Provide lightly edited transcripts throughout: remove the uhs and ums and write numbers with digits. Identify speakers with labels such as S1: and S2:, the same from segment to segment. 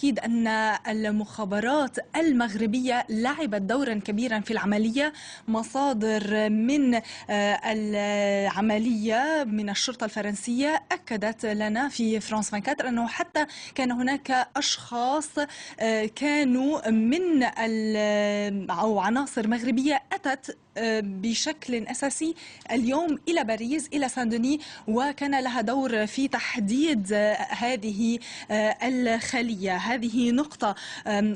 S1: بالتأكيد أن المخابرات المغربية لعبت دورا كبيرا في العملية. مصادر من العملية من الشرطة الفرنسية أكدت لنا في فرانس 24 أنه حتى كان هناك أشخاص كانوا من أو عناصر مغربية أتت بشكل أساسي اليوم إلى باريس إلى سان دوني، وكان لها دور في تحديد هذه الخلية. هذه نقطة.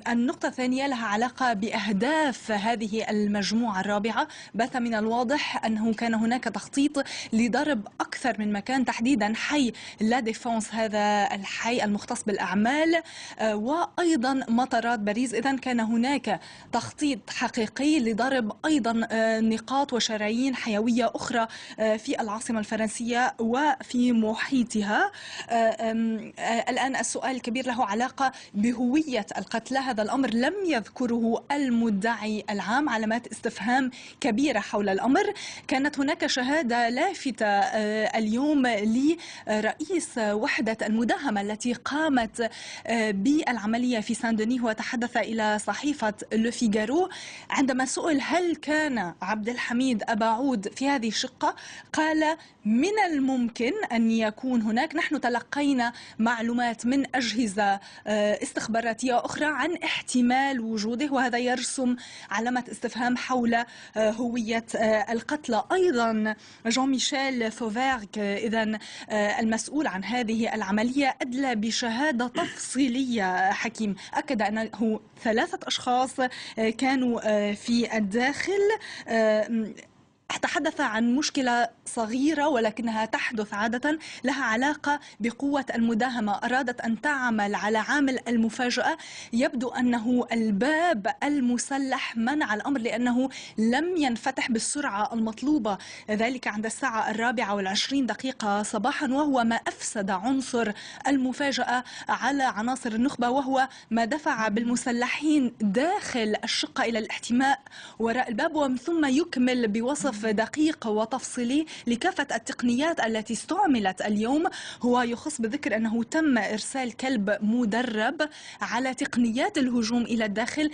S1: النقطة الثانية لها علاقة بأهداف هذه المجموعة الرابعة. بات من الواضح أنه كان هناك تخطيط لضرب أكثر من مكان، تحديدا حي لا ديفونس، هذا الحي المختص بالأعمال، وأيضا مطارات باريس. إذن كان هناك تخطيط حقيقي لضرب أيضا نقاط وشرايين حيوية أخرى في العاصمة الفرنسية وفي محيطها. الآن السؤال الكبير له علاقة بهوية القتلى. هذا الأمر لم يذكره المدعي العام، علامات استفهام كبيرة حول الأمر. كانت هناك شهادة لافتة اليوم لرئيس وحدة المداهمة التي قامت بالعملية في سان دوني، هو تحدث إلى صحيفة لو فيغارو عندما سئل هل كان عبد الحميد أبا عود في هذه الشقة، قال من الممكن أن يكون هناك. نحن تلقينا معلومات من أجهزة استخباراتية أخرى عن احتمال وجوده، وهذا يرسم علامة استفهام حول هوية القتلى. أيضا جون ميشيل فوفيرغ إذن المسؤول عن هذه العملية أدلى بشهادة تفصيلية حكيم، أكد أنه 3 أشخاص كانوا في الداخل. تحدث عن مشكلة صغيرة ولكنها تحدث عادة، لها علاقة بقوة المداهمة. أرادت أن تعمل على عامل المفاجأة. يبدو أنه الباب المسلح منع الأمر لأنه لم ينفتح بالسرعة المطلوبة، ذلك عند الساعة 24:20 صباحا، وهو ما أفسد عنصر المفاجأة على عناصر النخبة، وهو ما دفع بالمسلحين داخل الشقة إلى الاحتماء وراء الباب، ومن ثم يكمل بوصف دقيق وتفصيلي لكافة التقنيات التي استعملت اليوم. هو يخص بذكر أنه تم إرسال كلب مدرب على تقنيات الهجوم إلى الداخل.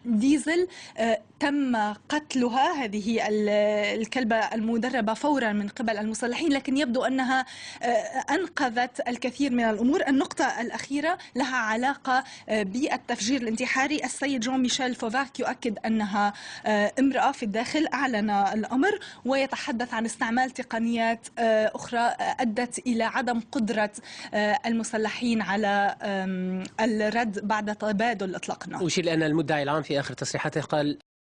S1: ديزل تم قتلها هذه الكلبة المدربة فورا من قبل المسلحين، لكن يبدو أنها أنقذت الكثير من الأمور. النقطة الأخيرة لها علاقة بالتفجير الانتحاري. السيد جون ميشيل فوفاك يؤكد أنها امرأة في الداخل، أعلن الأمر، ويتحدث عن استعمال تقنيات أخرى أدت إلى عدم قدرة المسلحين على الرد بعد تبادل إطلاق النار.
S2: أشير أن المدعي العام في آخر تصريحاته قال